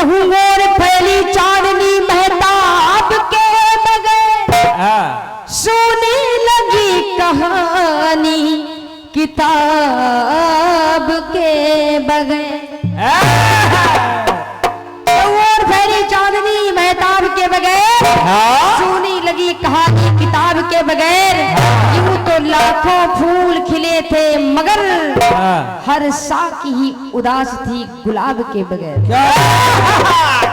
चहु और फैली चांदनी महताब के बगैर सुनी लगी कहानी किताब के बगैर। और फैली चांदनी महताब के बगैर सुनी लगी कहानी किताब के बगैर। यूं तो लाखों फूल खिले थे मगर हर साख ही उदास थी गुलाब के बगैर।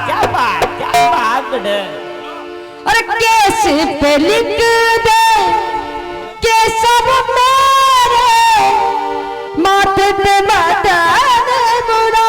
क्या बात है। और केस पे लिख दे के सब मेरे माथे पे मदद बुरा।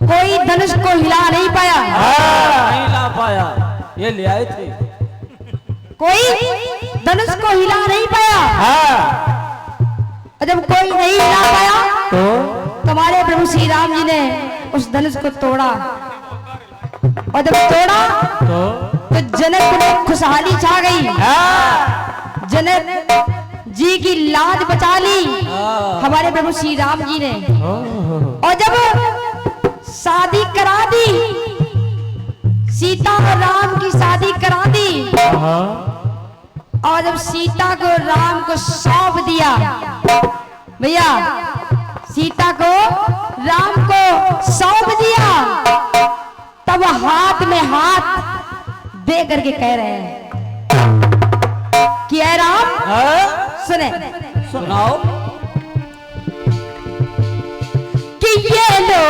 कोई धनुष को हिला नहीं पाया। नहीं ला पाया, ये ले आए थे। कोई धनुष को हिला नहीं पाया। जब कोई नहीं हिला पाया तो हमारे प्रभु श्री राम जी ने उस धनुष को तोड़ा, और जब तोड़ा तो जनक में खुशहाली छा गई। जनक जी की लाज बचा ली हमारे प्रभु श्री राम जी ने। और जब शादी करा दी, सीता और राम की शादी करा दी, और जब सीता को राम को सौंप दिया, भैया सीता को राम को सौंप दिया, तब हाथ में हाथ दे करके कह रहे हैं कि ऐ राम सुने, सुनाओ कि ये लो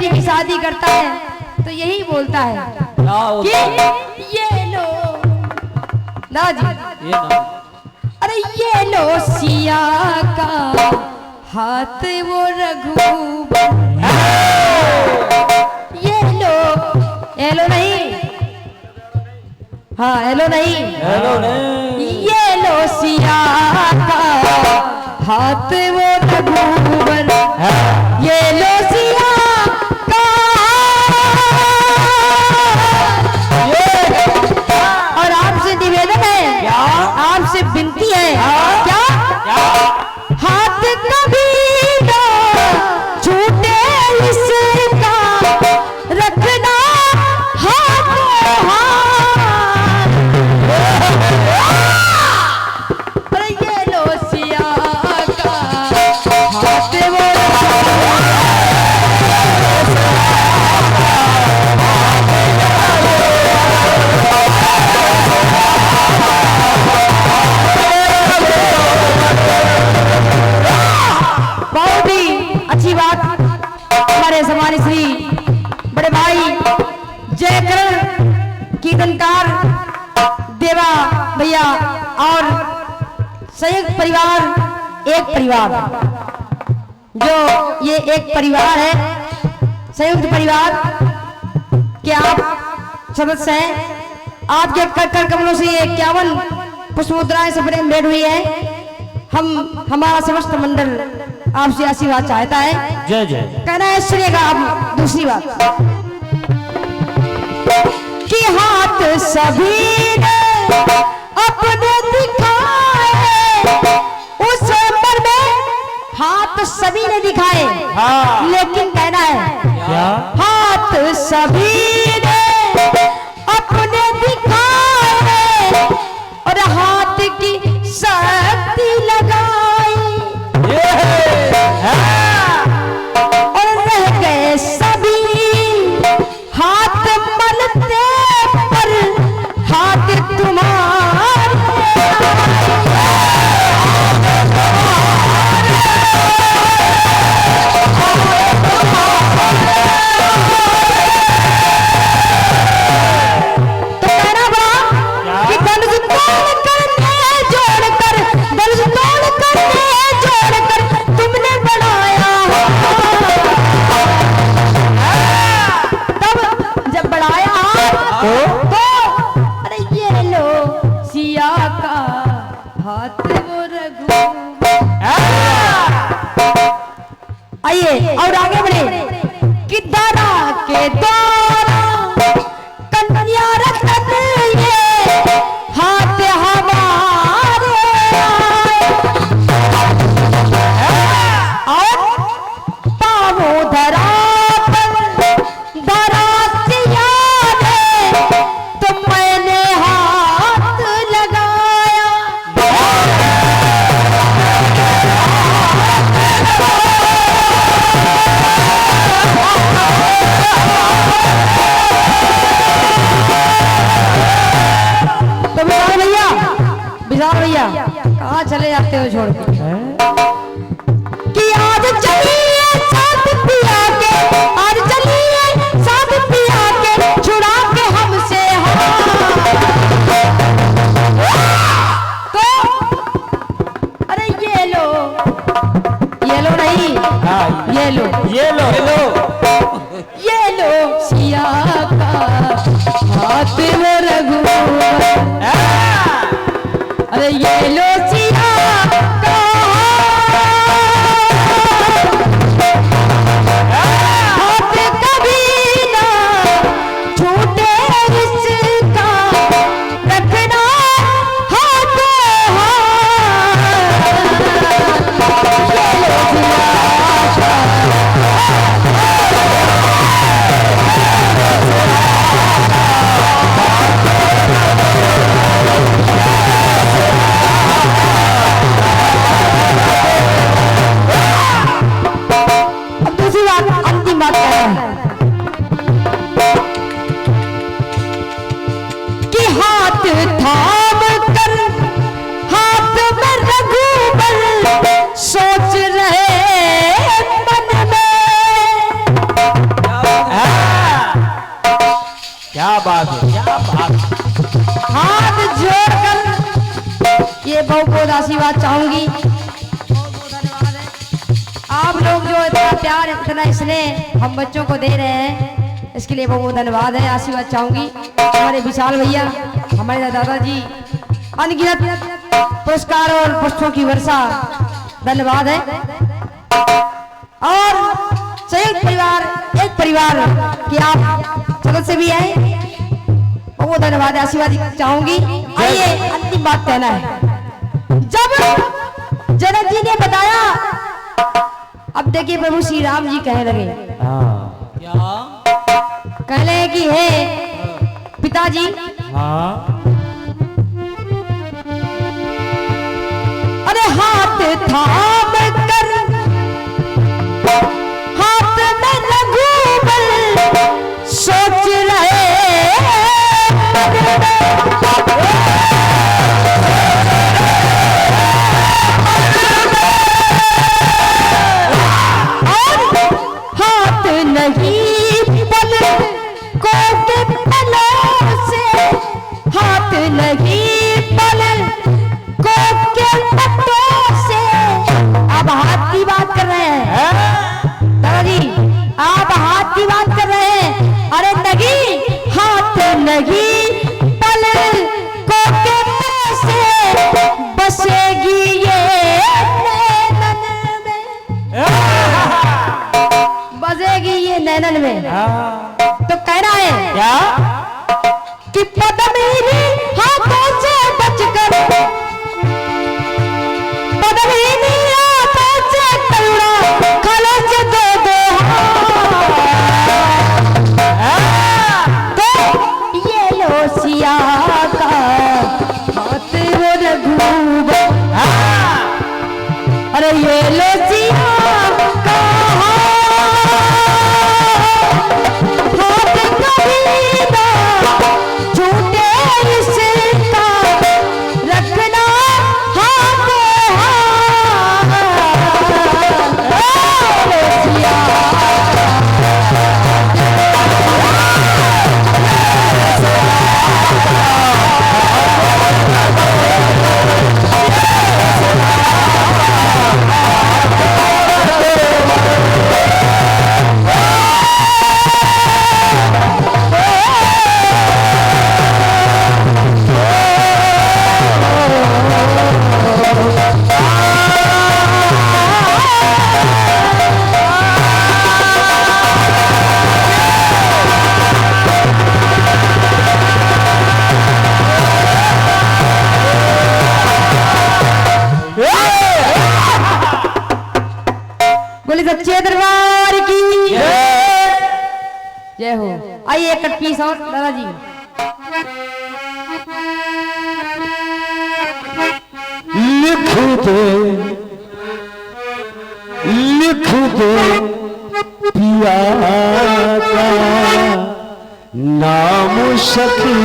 बेटी की शादी करता है तो यही बोलता है क्या होता है? कि ये लो ना जी, ये ना अरे ये लो सिया का हाथ वो रघुबर, ये लो नहीं, हाँ हेलो नहीं, हेलो नहीं ये लो सिया का हाथ वो रघुबर, ये लो सिया का, और आपसे निवेदन है, क्या? आपसे विनती है, क्या क्या हाथ कभी ना छूटे इसका, रखना हाथों हाथ, अरे ये लो सिया का हाथ वो बहुत ही अच्छी बात। हमारे समाज श्री बड़े भाई जयकरण कीर्तनकार देवा भैया और संयुक्त परिवार एक परिवार, जो ये एक परिवार है, संयुक्त परिवार के आप सदस्य हैं। आपके कर कमलों से 51 पुष्प मुद्राएं से भेंट हुई है। हमारा समस्त मंडल आपसे आशीर्वाद चाहता है। जय जय कहना है सुनिएगा। अब दूसरी बात कि हाथ सभी ने अपने दिखाए, उस उम्र में हाथ सभी ने दिखाए, हाँ लेकिन कहना है क्या हाथ सभी ने अपने दिखाए और हाथ की शक्ति लगाई, ये है और रह गए सभी हाथ मलते पर हाथ तुम्हारे, तो कहना बड़ा कि धनुष तोड़ करने जोड़कर, धनुष तोड़ करने जोड़कर तुमने बनाया, तब जब बढ़ाया तो अरे ये लो सिया का हाथ वो रघुबर। आइए और आगे बढ़े कि दारा के द्वारा कन्या रतन ये हाथ हमारे आए, और पावो धरा पर धरा सिया ने तो मैंने हाथ लगाया, तो विशाल भैया कहाँ चले जाते हो छोड़ के कि आज चलिए साथ पिया के, आज चलिए साथ पिया के छुड़ा के हमसे तो अरे ये लो नहीं, हाँ ये लो ये लो ये लो सिया का हाथ में रघुबर, अरे ये लो सिया का हाथ कभी ना छूटे इसका, रखना हाथों हाथ, ये लो सिया का आशीर्वाद चाहूंगी। आप लोग जो इतना प्यार इतना स्नेह हम बच्चों को दे रहे हैं इसके लिए बहुत धन्यवाद है। आशीर्वाद चाहूंगी हमारे विशाल भैया, हमारे दादाजी, अनगिनत पुरस्कार और पुष्पों की वर्षा, धन्यवाद है। और संयुक्त परिवार, एक परिवार के आप सदस्य भी हैं, बहुत धन्यवाद है। आशीर्वाद चाहूंगी। आइए अंतिम बात कहना है। जब जनक जी ने बताया, अब देखिए प्रभु श्री राम जी कहने लगे, क्या कह रहे कि हे पिताजी, अरे हाथ थाम कर हाथ में रघुबर सोच रहे नहीं पल को के पलों से, हाथ नहीं पल को के पत्तों से। आप हाथ की बात कर रहे हैं दादाजी, आप हाथ की बात कर रहे हैं। अरे नहीं, हाथ नहीं पल को के पत्तों से बसेगी ये नैनन में, बजेगी ये नैनन में। तो कहना है क्या कि पद मेरी हाथों से बचकर, पद मेरी हाथों से करुणा खलच दो दो। तो ये लो सिया का हाथ वो रघुबर, अरे ये लो सिया का सच्चे दरबार की जय हो। आइए एक पीस और दादाजी। लिख दे पिया का नाम सखी,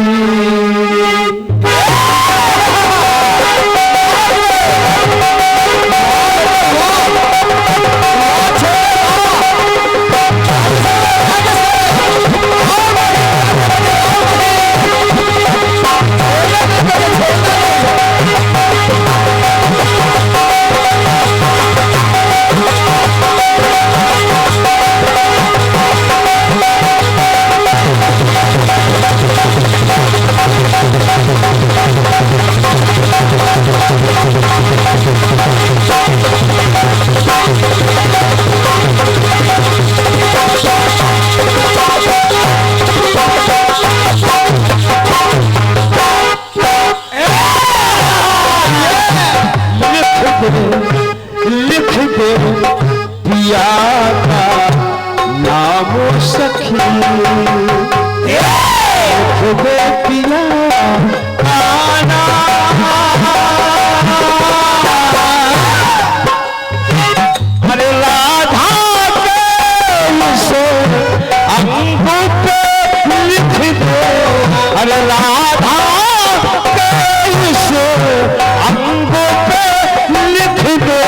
लिख दे पिया का नाम सखी, लिख दे पिया का नाम। अरे राधा के से अंग पे लिख दे, अरे राधा के से अंग पे लिख दे,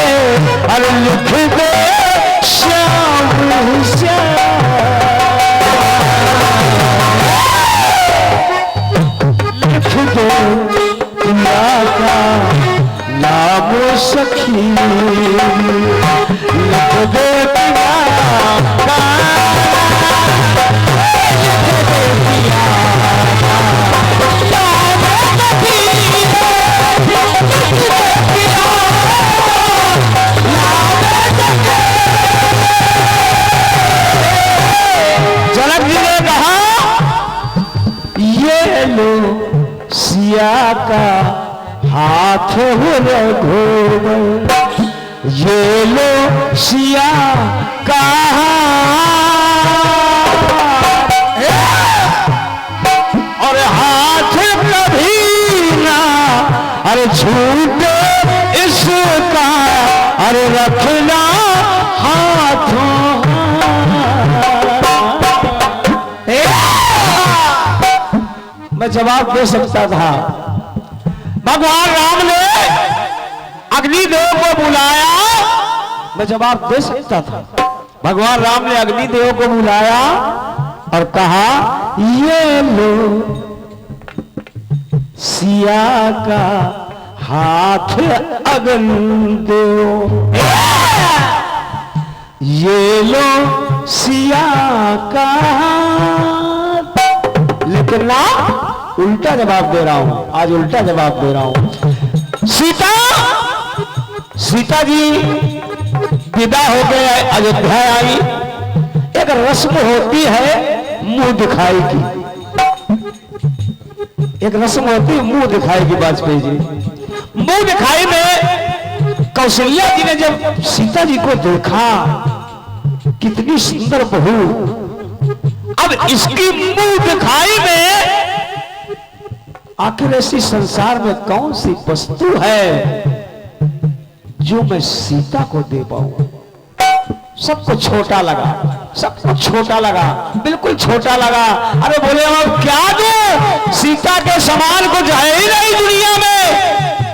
अरे लिख दे श्याम श्याम, लिख दे पिया का नाम लिख दे पिया का, लिख दे पिया का, याद कभी लिख दे पिया, याद कभी। जनक जी ने कहा ये लो सिया का हाथ हो रघुवर, ये लो सिया का और हाथ कभी ना अरे छूटे इसका, अरे रखना हाथों। मैं जवाब दे सकता था, भगवान राम ने अग्निदेव को बुलाया, मैं जवाब दे सकता था। भगवान राम ने अग्निदेव को बुलाया और कहा ये लो सिया का हाथ अग्निदेव, ये लो सिया का। लेकिन ना उल्टा जवाब दे रहा हूं, आज उल्टा जवाब दे रहा हूं। सीता जी विदा हो गए, अयोध्या आई। एक रस्म होती है मुंह दिखाई की, एक रस्म होती है मुंह दिखाई की। वाजपेयी जी मुंह दिखाई में कौशल्या जी ने जब सीता जी को देखा, कितनी सुंदर बहू, अब इसकी मुंह दिखाई में आखिर ऐसी संसार में कौन सी वस्तु है जो मैं सीता को दे पाऊं। सबको छोटा लगा, सबको छोटा लगा, बिल्कुल छोटा लगा। अरे बोले अब क्या दूं, सीता के समान कुछ है ही नहीं दुनिया में,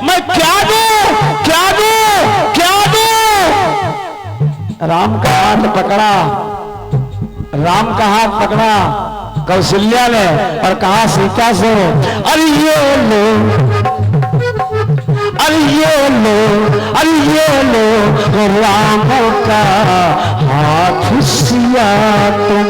मैं क्या दूं, क्या दूं, क्या दूं। राम का हाथ पकड़ा, राम का हाथ पकड़ा कौशल्या ने और कहा सीता से, अरे ये लो, अरे ये लो, अरे ये लो राम का हाथ सिया तुम।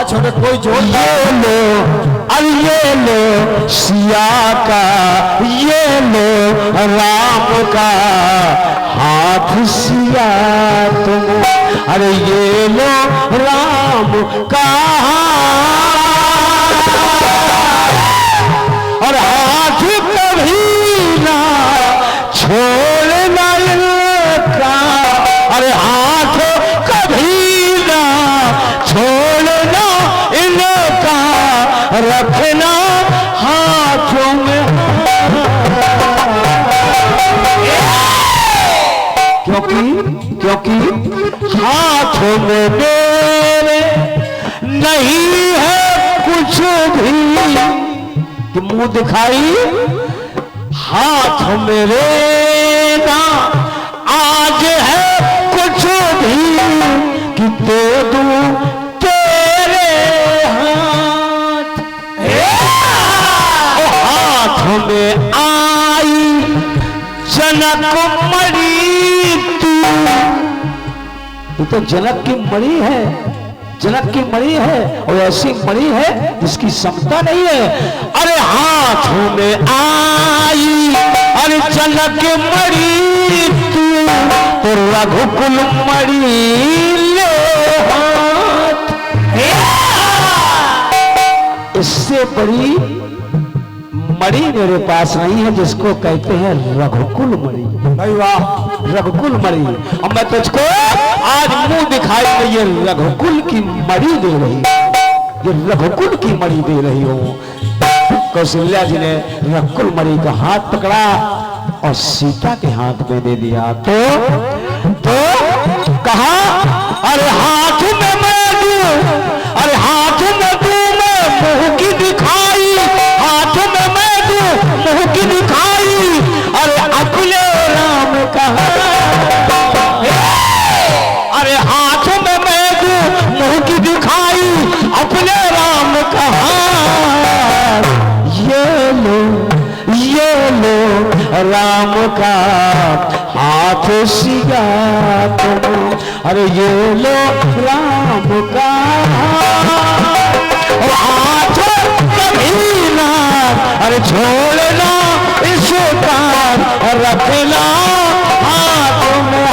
छोटे कोई जोड़, ये लो, अरे ये लो सिया का, ये लो राम का हाथ सिया तुम, अरे ये लो राम का और हाथ कभी ना छोड़ना इनका, अरे हाथ कभी ना छोड़ना इनका, रखना हाथों में। क्योंकि हाथों में मेरे नहीं है कुछ भी कि मुंह दिखाई, हाथ मेरे ना आज है कुछ भी कि दे दूं तेरे हाथ। हाथ में आई जनक मणि तू तो जनक की मणि है, जनक की मणि है और ऐसी मणि है जिसकी समता नहीं है। अरे हाथों में आई अरे जनक मणि तू तो रघुकुल मणि ले हाथ। इससे बड़ी मणि मेरे पास नहीं है जिसको कहते हैं रघुकुल मणि। भाई वाह, रघुकुल मणि। और मैं तुझको आज मुंह दिखाई में ये रघुकुल की मणि दे रही, ये रघुकुल की मणि दे रही हूं। कौशल्या जी ने रघुकुल मणि का हाथ पकड़ा और सीता के हाथ में दे दिया। तो कहा, अरे हाथ में मैं दूं, अरे हाथ में दूं मैं मुंह की दिखाई, हाथ में मैं दूं मुंह की दिखाई, अरे अपने राम कहा, अरे हाथ में मैं दूं मुंह की दिखाई, अपने राम कहा। ये लो राम का हाथ सिया तुम, अरे ये लो राम का हाथ कभी ना, अरे छोड़ना इसका, रखना हाथ में।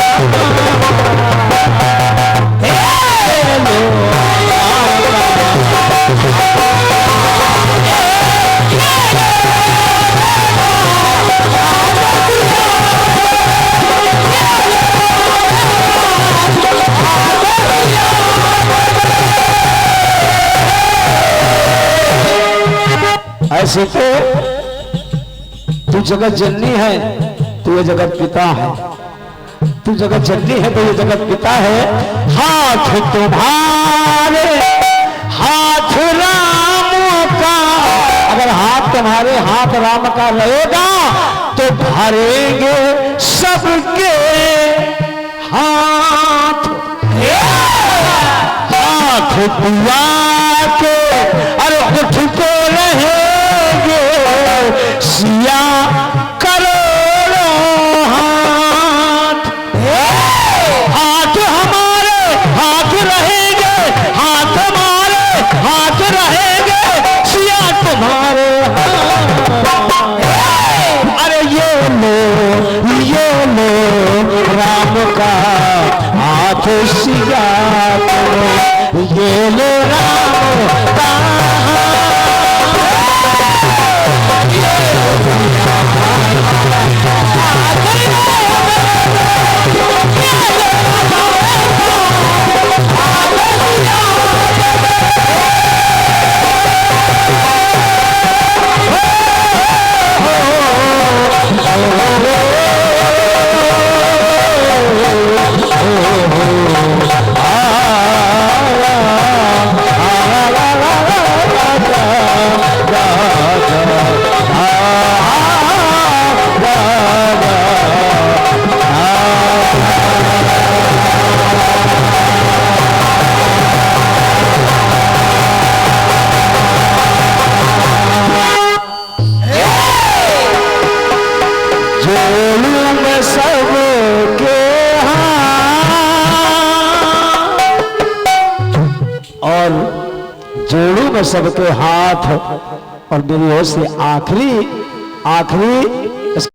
ऐसे तो तू जगत जननी है, तू ये जगत पिता है, तू जगत जननी है तो ये जगत पिता है। हाथ तुम्हारे हाथ राम का, अगर हाथ तुम्हारे हाथ राम का रहेगा तो भरेंगे सबके हाथ। हाथ पिया के अरे उठ को रहेंगे सिया करोड़ों हाथ। हाथ हमारे हाथ रहेंगे, हाथ हमारे हाथ रहेंगे, सिया तुम्हारे हाथ। अरे ये लो राम का हाथ सिया करो, ये लो राम का सबके हाथ। और मेरी ओर से आखिरी